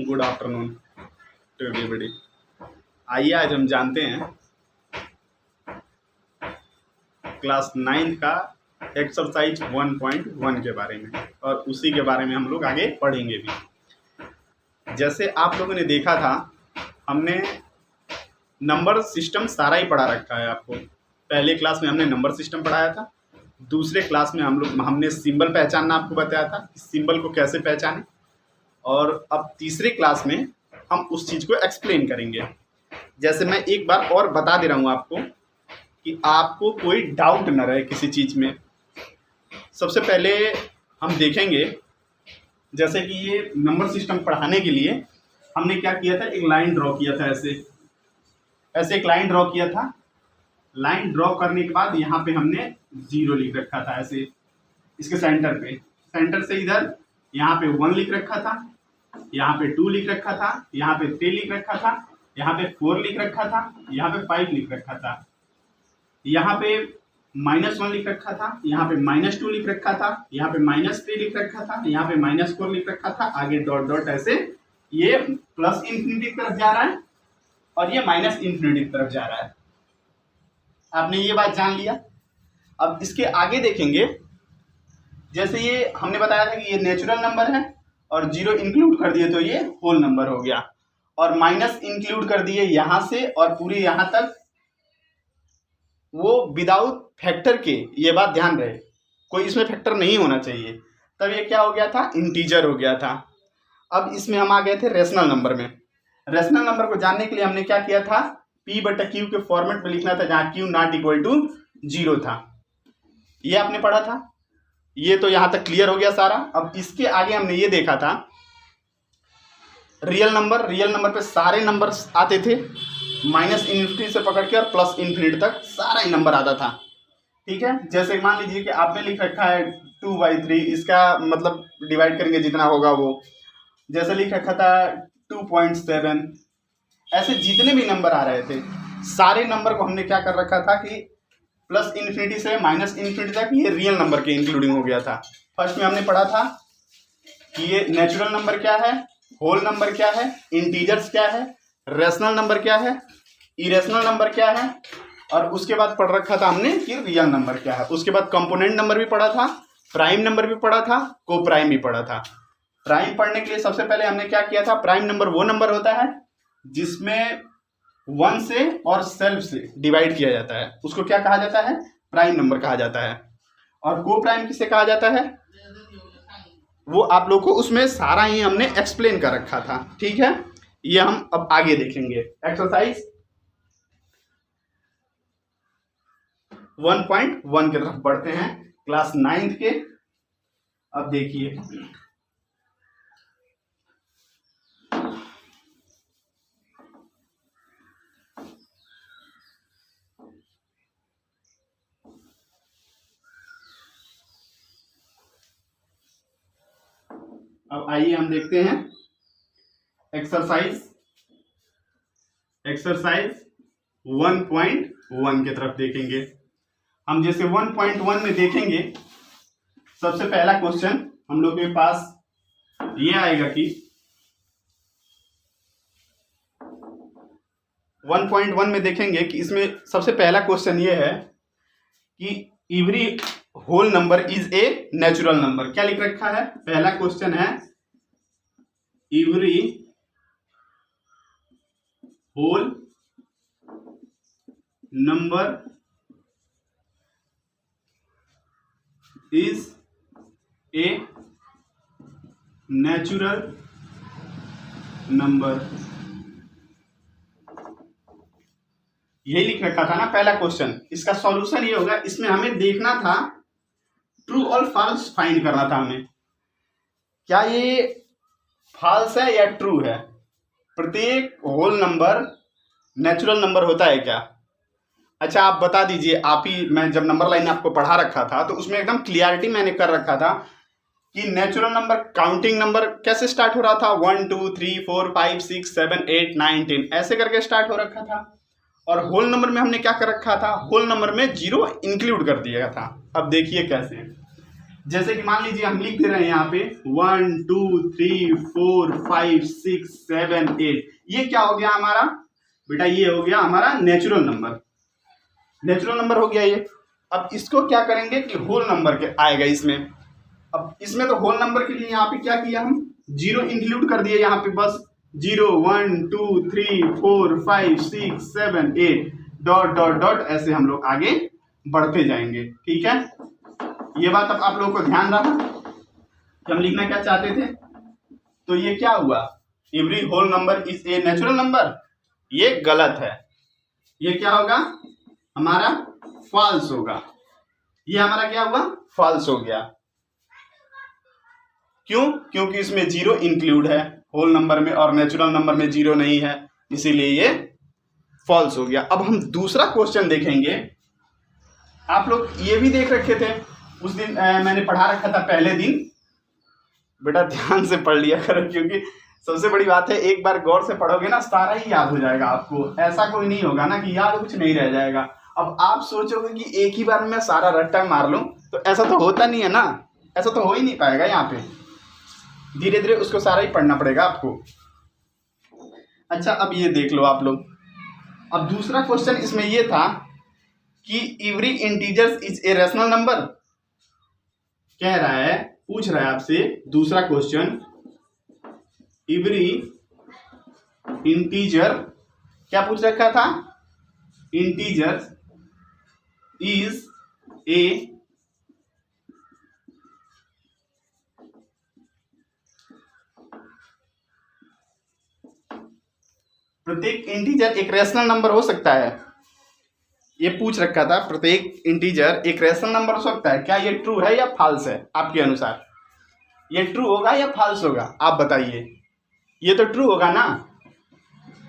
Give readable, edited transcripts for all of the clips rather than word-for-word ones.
Good afternoon to everybody. आइए आज हम जानते हैं क्लास 9 का एक्सरसाइज 1.1 के बारे में और उसी के बारे में हम लोग आगे पढ़ेंगे भी। जैसे आप लोगों ने देखा था, हमने नंबर सिस्टम सारा ही पढ़ा रखा है। आपको पहले क्लास में हमने नंबर सिस्टम पढ़ाया था, दूसरे क्लास में हमने सिंबल पहचानना आपको बताया था कि सिंबल को कैसे पहचानें, और अब तीसरे क्लास में हम उस चीज़ को एक्सप्लेन करेंगे। जैसे मैं एक बार और बता दे रहा हूँ आपको कि आपको कोई डाउट न रहे किसी चीज़ में। सबसे पहले हम देखेंगे, जैसे कि ये नंबर सिस्टम पढ़ाने के लिए हमने क्या किया था, एक लाइन ड्रॉ किया था। ऐसे एक लाइन ड्रॉ किया था। लाइन ड्रॉ करने के बाद यहाँ पे हमने 0 लिख रखा था, ऐसे इसके सेंटर से इधर यहाँ पे 1 लिख रखा था, यहाँ पे 2 लिख रखा था, यहाँ पे 3 लिख रखा था, यहाँ पे 4 लिख रखा था, यहाँ पे 5 लिख रखा था, यहाँ पे -1 लिख रखा था, यहाँ पे -2 लिख रखा था, यहाँ पे -3 लिख रखा था, यहाँ पे -4 लिख रखा था। आगे डॉट डॉट ऐसे ये प्लस इन्फिनिटी की तरफ जा रहा है और ये माइनस इन्फिनिटी की तरफ जा रहा है। आपने ये बात जान लिया। अब इसके आगे देखेंगे, जैसे ये हमने बताया था कि ये नेचुरल नंबर है और 0 इंक्लूड कर दिए तो ये होल नंबर हो गया, और माइनस इंक्लूड कर दिए यहाँ से और पूरी यहाँ तक, वो विदाउट फैक्टर के। ये बात ध्यान रहे, कोई इसमें फैक्टर नहीं होना चाहिए, तब ये क्या हो गया था, इंटीजर हो गया था। अब इसमें हम आ गए थे रेशनल नंबर में। रेशनल नंबर को जानने के लिए हमने क्या किया था, P/Q के फॉर्मेट में लिखना था, जहाँ Q नॉट इक्वल टू 0 था। ये आपने पढ़ा था, ये तो यहां तक क्लियर हो गया सारा। अब इसके आगे हमने ये देखा था रियल नंबर पे सारे नंबर आते थे, माइनस इन्फिनिटी से पकड़ के और प्लस इन्फिनिटी तक सारा ही नंबर आता था। ठीक है, जैसे मान लीजिए कि आपने लिख रखा है 2/3, इसका मतलब डिवाइड करेंगे जितना होगा वो। जैसे लिख रखा था 2.7, ऐसे जितने भी नंबर आ रहे थे सारे नंबर को हमने क्या कर रखा था कि प्लस इन्फिनिटी से माइनस इन्फिनिटी तक ये रियल नंबर के इंक्लूडिंग हो गया था। फर्स्ट में हमने पढ़ा था कि ये नेचुरल नंबर क्या है, होल नंबर क्या है, इंटीजर्स क्या है, रेशनल नंबर क्या है, इरेशनल नंबर क्या है, और उसके बाद पढ़ रखा था हमने कि रियल नंबर क्या है। उसके बाद कंपोनेंट नंबर भी पढ़ा था, प्राइम नंबर भी पढ़ा था, को प्राइम भी पढ़ा था। प्राइम पढ़ने के लिए सबसे पहले हमने क्या किया था, प्राइम नंबर वो नंबर होता है जिसमें 1 से और सेल्फ से डिवाइड किया जाता है, उसको क्या कहा जाता है, प्राइम नंबर कहा जाता है। और को प्राइम किसे कहा जाता है, वो आप लोग को उसमें सारा ही हमने एक्सप्लेन कर रखा था। ठीक है, ये हम अब आगे देखेंगे। एक्सरसाइज 1.1 की तरफ बढ़ते हैं, क्लास 9 के। अब देखिए, अब आइए हम देखते हैं एक्सरसाइज 1.1 की तरफ देखेंगे। हम जैसे 1.1 में देखेंगे, सबसे पहला क्वेश्चन हम लोग के पास ये आएगा कि 1.1 में देखेंगे कि इसमें सबसे पहला क्वेश्चन ये है कि every whole number is a natural number. क्या लिख रखा है, पहला क्वेश्चन है every whole number is a natural number. यही लिख रखा था ना पहला क्वेश्चन। इसका सॉल्यूशन ये होगा, इसमें हमें देखना था ट्रू और फॉल्स फाइंड करना था हमें, क्या ये फॉल्स है या ट्रू है। प्रत्येक होल नंबर नेचुरल नंबर होता है क्या? अच्छा आप बता दीजिए, आप ही, मैं जब नंबर लाइन आपको पढ़ा रखा था तो उसमें एकदम क्लियरिटी मैंने कर रखा था कि नेचुरल नंबर, काउंटिंग नंबर कैसे स्टार्ट हो रहा था, 1 2 3 4 5 6 7 8 9 10 ऐसे करके स्टार्ट हो रखा था। और होल नंबर में हमने क्या कर रखा था, होल नंबर में 0 इंक्लूड कर दिया था। अब देखिए कैसे, जैसे कि मान लीजिए हम लिख दे रहे हैं यहाँ पे 1 2 3 4 5 6 7 8, ये क्या हो गया हमारा बेटा, ये हो गया हमारा नेचुरल नंबर, नेचुरल नंबर हो गया ये। अब इसको क्या करेंगे कि होल नंबर के आएगा इसमें। अब इसमें तो होल नंबर के लिए यहाँ पे क्या किया, हम जीरो इंक्लूड कर दिए यहाँ पे, बस 0 1 2 3 4 5 6 7 8 डॉट डॉट डॉट ऐसे हम लोग आगे बढ़ते जाएंगे। ठीक है, ये बात अब आप लोगों को ध्यान रहा कि हम लिखना क्या चाहते थे। तो ये क्या हुआ, every whole number is a natural number, ये गलत है, ये क्या होगा हमारा फॉल्स होगा, ये हमारा क्या हुआ फॉल्स हो गया। क्यों, क्योंकि इसमें जीरो इंक्लूड है होल नंबर में और नेचुरल नंबर में जीरो नहीं है, इसीलिए ये फॉल्स हो गया। अब हम दूसरा क्वेश्चन देखेंगे। आप लोग ये भी देख रखे थे उस दिन, मैंने पढ़ा रखा था पहले दिन, बेटा ध्यान से पढ़ लिया करो, क्योंकि सबसे बड़ी बात है एक बार गौर से पढ़ोगे ना सारा ही याद हो जाएगा आपको, ऐसा कोई नहीं होगा ना कि याद कुछ नहीं रह जाएगा। अब आप सोचोगे कि एक ही बार में सारा रट्टा मार लूं, तो ऐसा तो होता नहीं है ना, ऐसा तो हो ही नहीं पाएगा, यहाँ पे धीरे धीरे उसको सारा ही पढ़ना पड़ेगा आपको। अच्छा अब ये देख लो आप लोग, अब दूसरा क्वेश्चन इसमें ये था कि every integers is a rational number, कह रहा है, पूछ रहा है आपसे दूसरा क्वेश्चन, एवरी इंटीजर, क्या पूछ रखा था, इंटीजर इज ए प्रत्येक इंटीजर एक रैशनल नंबर हो सकता है, ये पूछ रखा था, प्रत्येक इंटीजर एक रैशनल नंबर हो सकता है, क्या ये ट्रू है या फॉल्स है आपके अनुसार, ये ट्रू होगा या फॉल्स होगा आप बताइए। ये तो ट्रू होगा ना,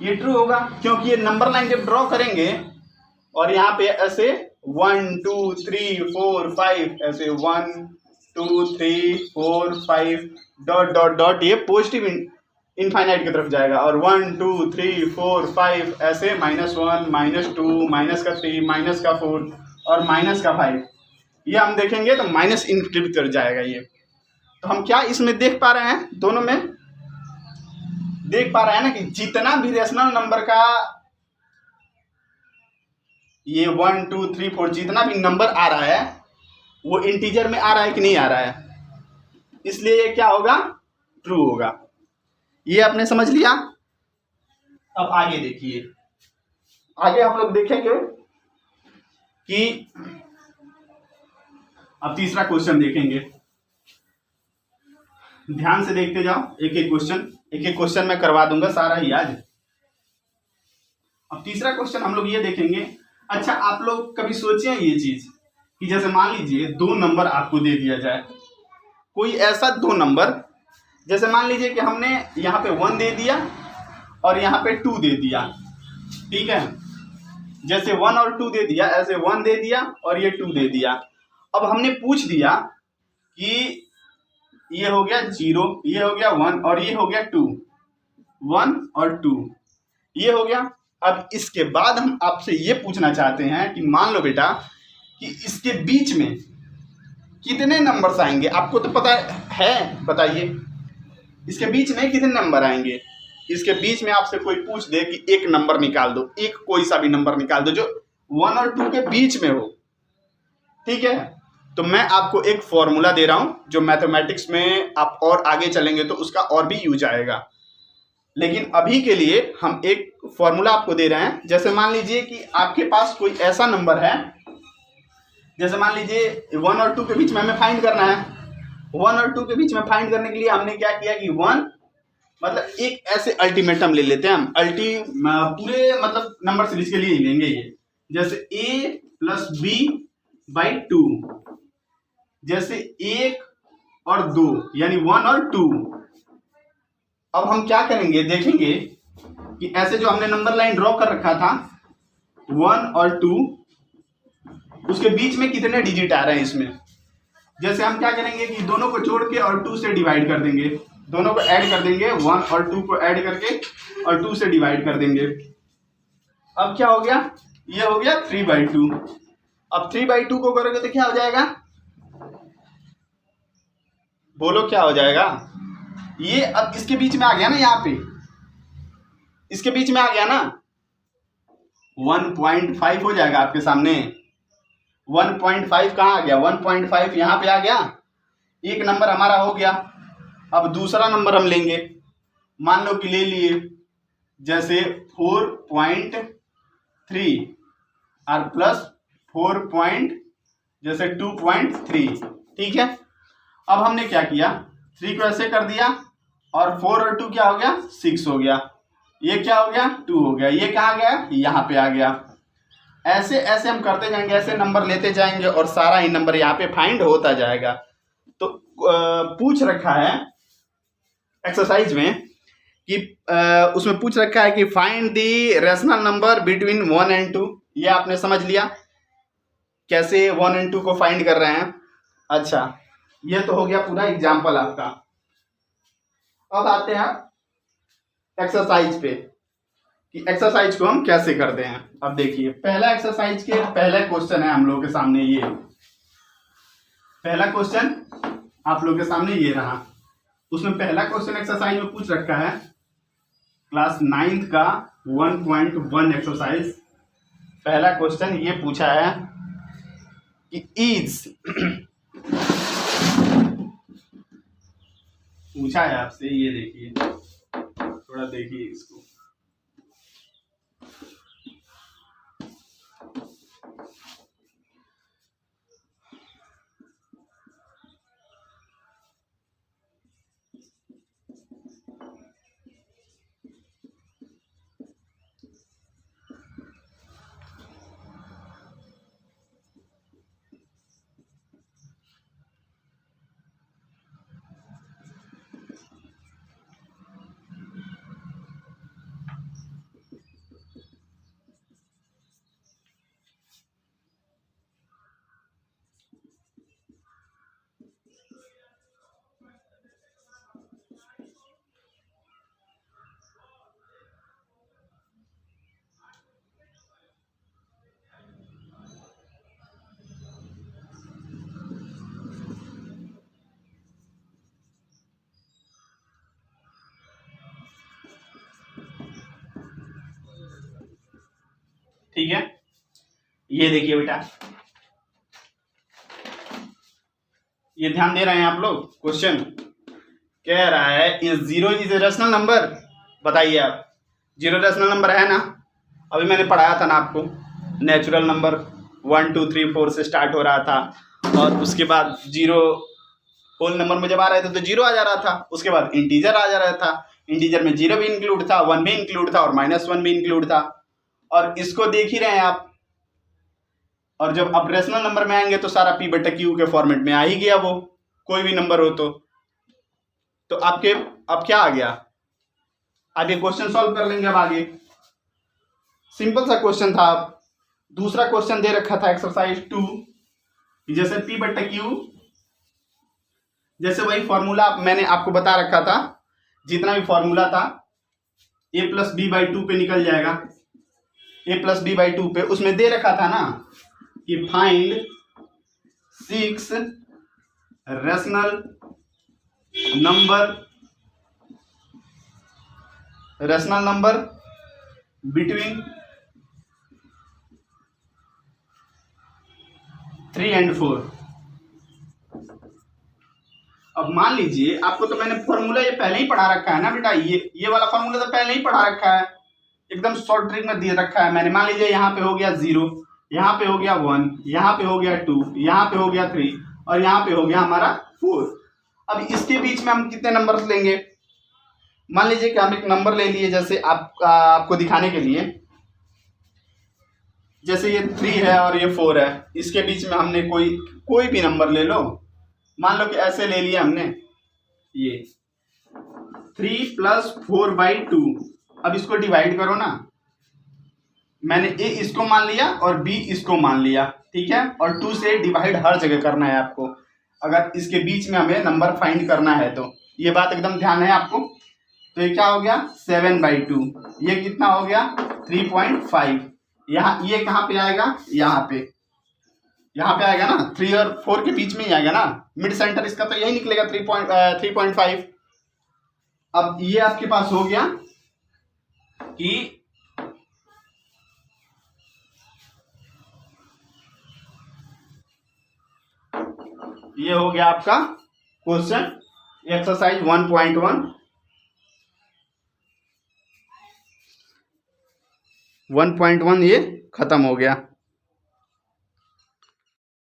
ये ट्रू होगा, क्योंकि ये नंबर लाइन जब ड्रॉ करेंगे और यहाँ पे ऐसे 1 2 3 4 5 ऐसे 1 2 3 4 5 डॉट डॉट डॉट, ये पॉजिटिव इनफाइनाइट की तरफ जाएगा, और 1 2 3 4 5 ऐसे -1 -2 -3 -4 और -5, ये हम देखेंगे तो माइनस इनफिनिटी की तरफ जाएगा ये। तो हम क्या इसमें देख पा रहे हैं, दोनों में देख पा रहे हैं ना कि जितना भी रेशनल नंबर का ये 1 2 3 4 जितना भी नंबर आ रहा है वो इंटीजर में आ रहा है कि नहीं आ रहा है, इसलिए ये क्या होगा ट्रू होगा। ये आपने समझ लिया। अब आगे देखिए, आगे हम लोग देखेंगे कि अब तीसरा क्वेश्चन देखेंगे, ध्यान से देखते जाओ, एक एक क्वेश्चन मैं करवा दूंगा सारा ही आज। अब तीसरा क्वेश्चन हम लोग ये देखेंगे। अच्छा आप लोग कभी सोचे ये चीज कि जैसे मान लीजिए दो नंबर आपको दे दिया जाए, कोई ऐसा दो नंबर, जैसे मान लीजिए कि हमने यहाँ पे 1 दे दिया और यहाँ पे 2 दे दिया, ठीक है, जैसे 1 और 2 दे दिया, ऐसे 1 दे दिया और ये 2 दे दिया। अब हमने पूछ दिया कि ये हो गया 0, ये हो गया 1 और ये हो गया 2, 1 और 2 ये हो गया। अब इसके बाद हम आपसे ये पूछना चाहते हैं कि मान लो बेटा कि इसके बीच में कितने नंबर्स आएंगे, आपको तो पता है, बताइए इसके बीच में कितने नंबर आएंगे। इसके बीच में आपसे कोई पूछ दे कि एक नंबर निकाल दो, एक कोई सा भी नंबर निकाल दो जो 1 और 2 के बीच में हो, ठीक है, तो मैं आपको एक फॉर्मूला दे रहा हूं जो मैथमेटिक्स में आप और आगे चलेंगे तो उसका और भी यूज आएगा, लेकिन अभी के लिए हम एक फॉर्मूला आपको दे रहे हैं। जैसे मान लीजिए कि आपके पास कोई ऐसा नंबर है, जैसे मान लीजिए 1 और 2 के बीच में हमें फाइंड करना है। 1 और 2 के बीच में फाइंड करने के लिए हमने क्या किया कि 1 मतलब एक ऐसे अल्टीमेटम ले लेते हैं हम, पूरे मतलब नंबर सीरीज के लिए ही लेंगे ये, जैसे a + b/2, जैसे 1 और 2 यानी 1 और 2। अब हम क्या करेंगे, देखेंगे कि ऐसे जो हमने नंबर लाइन ड्रॉ कर रखा था 1 और 2, उसके बीच में कितने डिजिट आ रहे हैं इसमें। जैसे हम क्या करेंगे कि दोनों को जोड़ के और 2 से डिवाइड कर देंगे, दोनों को ऐड कर देंगे, 1 और 2 को ऐड करके और 2 से डिवाइड कर देंगे। अब क्या हो गया, ये हो गया 3/2। अब 3/2 को करोगे तो क्या हो जाएगा, बोलो क्या हो जाएगा? ये अब इसके बीच में आ गया ना, यहाँ पे इसके बीच में आ गया ना, 1.5 हो जाएगा आपके सामने। 1.5 कहाँ आ गया? 1.5 यहाँ पे आ गया। एक नंबर हमारा हो गया। अब दूसरा नंबर हम लेंगे, मान लो कि ले लिए जैसे 4.3 और प्लस 2.3, ठीक है। अब हमने क्या किया, 3 को ऐसे कर दिया और 4 और 2 क्या हो गया? 6 हो गया। ये क्या हो गया? 2 हो गया। ये कहाँ गया? यहाँ पे आ गया। ऐसे ऐसे हम करते जाएंगे, ऐसे नंबर लेते जाएंगे और सारा ही नंबर यहाँ पे फाइंड होता जाएगा। तो पूछ रखा है एक्सरसाइज में कि उसमें पूछ रखा है कि find the rational number between 1 and 2। ये आपने समझ लिया कैसे 1 and 2 को फाइंड कर रहे हैं। अच्छा, ये तो हो गया पूरा एग्जाम्पल आपका। अब आते हैं एक्सरसाइज पे कि एक्सरसाइज को हम कैसे करते हैं। अब देखिए, पहला एक्सरसाइज के पहला क्वेश्चन है हम लोगों के सामने। ये पहला क्वेश्चन आप लोगों के सामने ये रहा। उसमें पहला क्वेश्चन एक्सरसाइज में पूछ रखा है क्लास 9th का 1.1 एक्सरसाइज। पहला क्वेश्चन ये पूछा है कि इज पूछा है आपसे, ये देखिए, थोड़ा देखिए इसको। ठीक है, ये देखिए बेटा, ये ध्यान दे रहे हैं आप लोग। क्वेश्चन कह रहा है is 0 is a rational number. बताइए आप, 0 रेशनल नंबर है ना? अभी मैंने पढ़ाया था ना आपको, नेचुरल नंबर 1 2 3 4 से स्टार्ट हो रहा था और उसके बाद 0 होल नंबर में जब आ रहे थे तो 0 आ जा रहा था, उसके बाद इंटीजर आ जा रहा था, इंटीजर में 0 भी इंक्लूड था, 1 भी इंक्लूड था और -1 भी इंक्लूड था। और इसको देख ही रहे हैं आप। और जब अब रेशनल नंबर में आएंगे तो सारा p/q के फॉर्मेट में आ ही गया, वो कोई भी नंबर हो तो आपके अब क्या आ गया, आगे क्वेश्चन सॉल्व कर लेंगे। अब आगे सिंपल सा क्वेश्चन था। दूसरा क्वेश्चन दे रखा था एक्सरसाइज 2, जैसे p/q, जैसे वही फॉर्मूला मैंने आपको बता रखा था, जितना भी फॉर्मूला था a+b/2 पे निकल जाएगा। a+b/2 पे उसमें दे रखा था ना कि find 6 rational number between 3 and 4। अब मान लीजिए, आपको तो मैंने फॉर्मूला ये पहले ही पढ़ा रखा है ना बेटा, ये वाला फॉर्मूला तो पहले ही पढ़ा रखा है, एकदम शॉर्ट ट्रिक में दे रखा है मैंने। मान लीजिए यहाँ पे हो गया 0, यहाँ पे हो गया 1, यहाँ पे हो गया 2, यहाँ पे हो गया 3 और यहाँ पे हो गया हमारा 4। अब इसके बीच में हम कितने नंबर्स लेंगे? मान लीजिए कि हम एक नंबर ले लिए, जैसे आपको दिखाने के लिए, जैसे ये 3 है और ये 4 है, इसके बीच में हमने कोई भी नंबर ले लो। मान लो कि ऐसे ले लिया हमने, ये 3 + 4/2। अब इसको डिवाइड करो ना, मैंने ए इसको मान लिया और बी इसको मान लिया, ठीक है। और 2 से डिवाइड हर जगह करना है आपको, अगर इसके बीच में हमें नंबर फाइंड करना है तो। ये बात एकदम ध्यान है आपको। तो ये क्या हो गया? 7/2। ये कितना हो गया? 3.5। यहाँ ये कहाँ पे आएगा? यहाँ पे। यहाँ पे आएगा ना 3 और 4 के बीच में ही आएगा ना, मिड सेंटर इसका तो यही निकलेगा 3.5। अब ये आपके पास हो गया कि ये हो गया आपका क्वेश्चन एक्सरसाइज 1.1 ये खत्म हो गया।